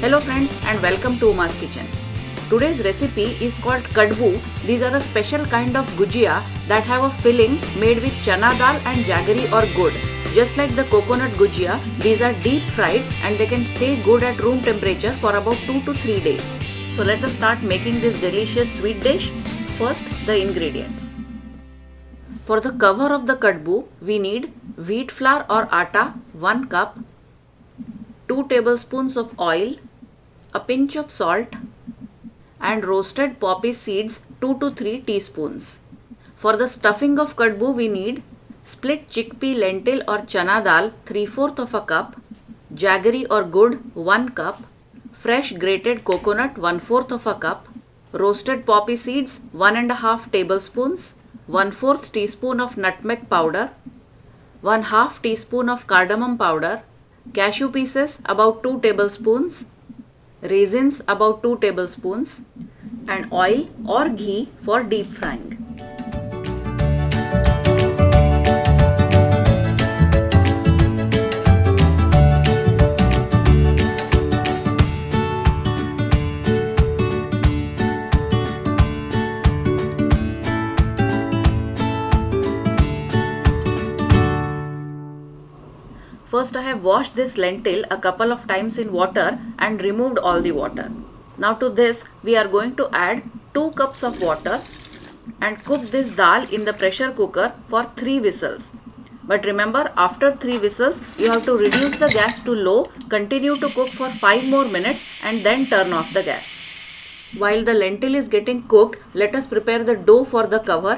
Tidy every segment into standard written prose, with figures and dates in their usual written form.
Hello friends and welcome to Uma's Kitchen. Today's recipe is called Kadbu. These are a special kind of Gujiya that have a filling made with chana dal and jaggery or gur. Just like the coconut Gujiya, these are deep fried and they can stay good at room temperature for about 2 to 3 days. So let us start making this delicious sweet dish. First, the ingredients. For the cover of the Kadbu, we need wheat flour or atta 1 cup, 2 tablespoons of oil, a pinch of salt and roasted poppy seeds 2 to 3 teaspoons. For the stuffing of Kadbu, we need split chickpea lentil or chana dal 3/4 of a cup, jaggery or gur 1 cup, fresh grated coconut 1/4 of a cup, roasted poppy seeds 1½ tablespoons, 1/4 teaspoon of nutmeg powder, 1/2 teaspoon of cardamom powder, cashew pieces about 2 tablespoons, raisins about 2 tablespoons and oil or ghee for deep frying. First, I have washed this lentil a couple of times in water and removed all the water. Now to this, we are going to add 2 cups of water and cook this dal in the pressure cooker for 3 whistles. But remember, after 3 whistles, you have to reduce the gas to low, continue to cook for 5 more minutes and then turn off the gas. While the lentil is getting cooked, let us prepare the dough for the cover.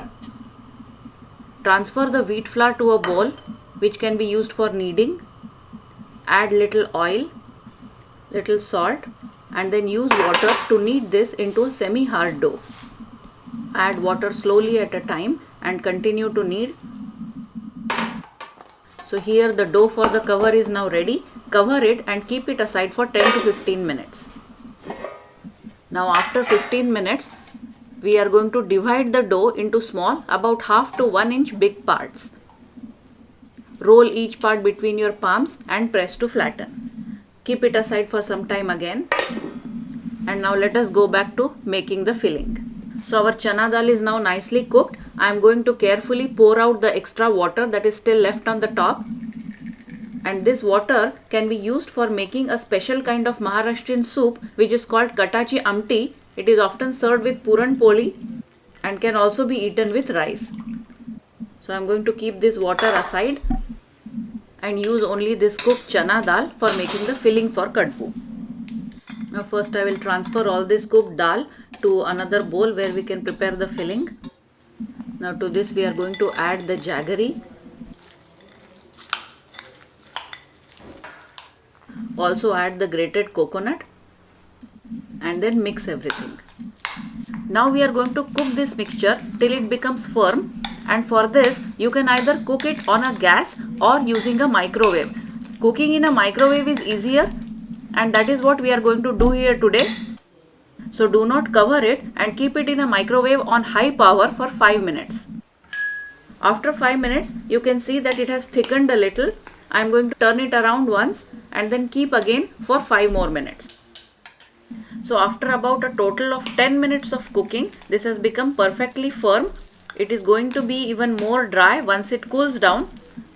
Transfer the wheat flour to a bowl which can be used for kneading. Add little oil, little salt and then use water to knead this into a semi-hard dough. Add water slowly at a time and continue to knead. So here the dough for the cover is now ready. Cover it and keep it aside for 10 to 15 minutes. Now after 15 minutes, we are going to divide the dough into small, about 1/2 to 1 inch big parts. Roll each part between your palms and press to flatten. Keep it aside for some time again. And now let us go back to making the filling. So our chana dal is now nicely cooked. I am going to carefully pour out the extra water that is still left on the top. And this water can be used for making a special kind of Maharashtrian soup which is called katachi amti. It is often served with puran poli and can also be eaten with rice. So I am going to keep this water aside and use only this cooked chana dal for making the filling for Kadbu. Now first I will transfer all this cooked dal to another bowl where we can prepare the filling. Now to this we are going to add the jaggery. Also add the grated coconut and then mix everything. Now we are going to cook this mixture till it becomes firm, and for this you can either cook it on a gas or using a microwave. Cooking in a microwave is easier and that is what we are going to do here today. So do not cover it and keep it in a microwave on high power for 5 minutes. After 5 minutes you can see that it has thickened a little. I am going to turn it around once and then keep again for 5 more minutes. So after about a total of 10 minutes of cooking, this has become perfectly firm. It is going to be even more dry once it cools down.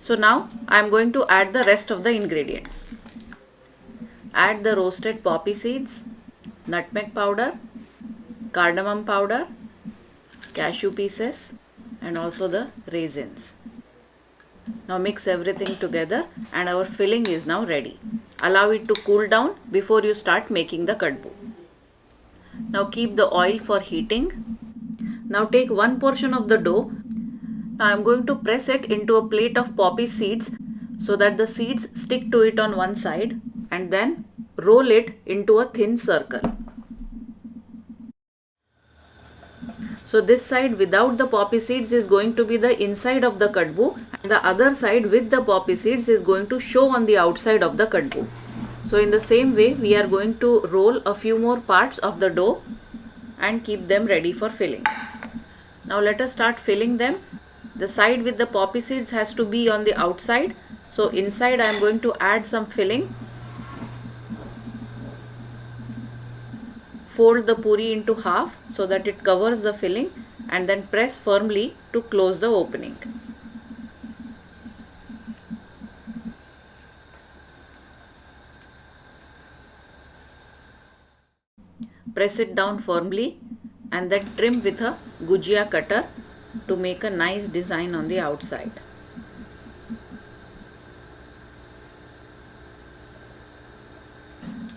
So now I am going to add the rest of the ingredients. Add the roasted poppy seeds, nutmeg powder, cardamom powder, cashew pieces and also the raisins. Now mix everything together and our filling is now ready. Allow it to cool down before you start making the Kadbu. Now keep the oil for heating. Now take one portion of the dough. Now I am going to press it into a plate of poppy seeds so that the seeds stick to it on one side and then roll it into a thin circle. So this side without the poppy seeds is going to be the inside of the Kadbu and the other side with the poppy seeds is going to show on the outside of the Kadbu. So in the same way we are going to roll a few more parts of the dough and keep them ready for filling. Now let us start filling them. The side with the poppy seeds has to be on the outside. So inside I am going to add some filling. fold the puri into half so that it covers the filling and then press firmly to close the opening. Press it down firmly and then trim with a Gujiya cutter to make a nice design on the outside.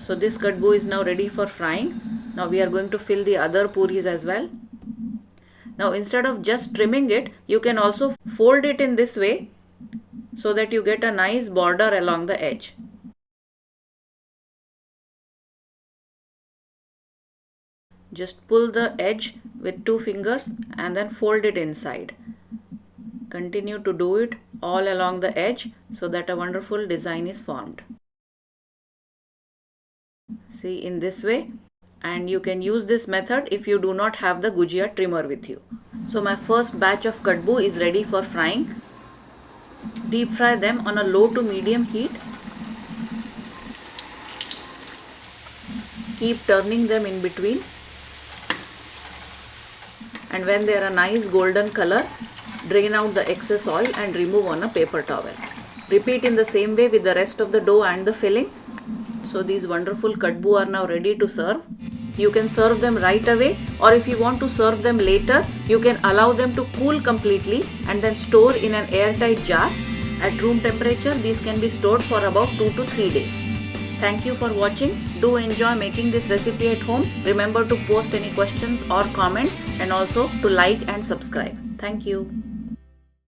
So this kadbu is now ready for frying. Now we are going to fill the other puris as well. Now instead of just trimming it, you can also fold it in this way so that you get a nice border along the edge. Just pull the edge with 2 fingers and then fold it inside. Continue to do it all along the edge so that a wonderful design is formed. See, in this way, and you can use this method if you do not have the Gujiya trimmer with you. So my first batch of kadbu is ready for frying. Deep fry them on a low to medium heat. Keep turning them in between. And when they are a nice golden color, drain out the excess oil and remove on a paper towel. Repeat in the same way with the rest of the dough and the filling. So these wonderful kadbu are now ready to serve. You can serve them right away, or if you want to serve them later, you can allow them to cool completely and then store in an airtight jar. At room temperature, these can be stored for about 2 to 3 days. Thank you for watching. Do enjoy making this recipe at home. Remember to post any questions or comments and also to like and subscribe. Thank you.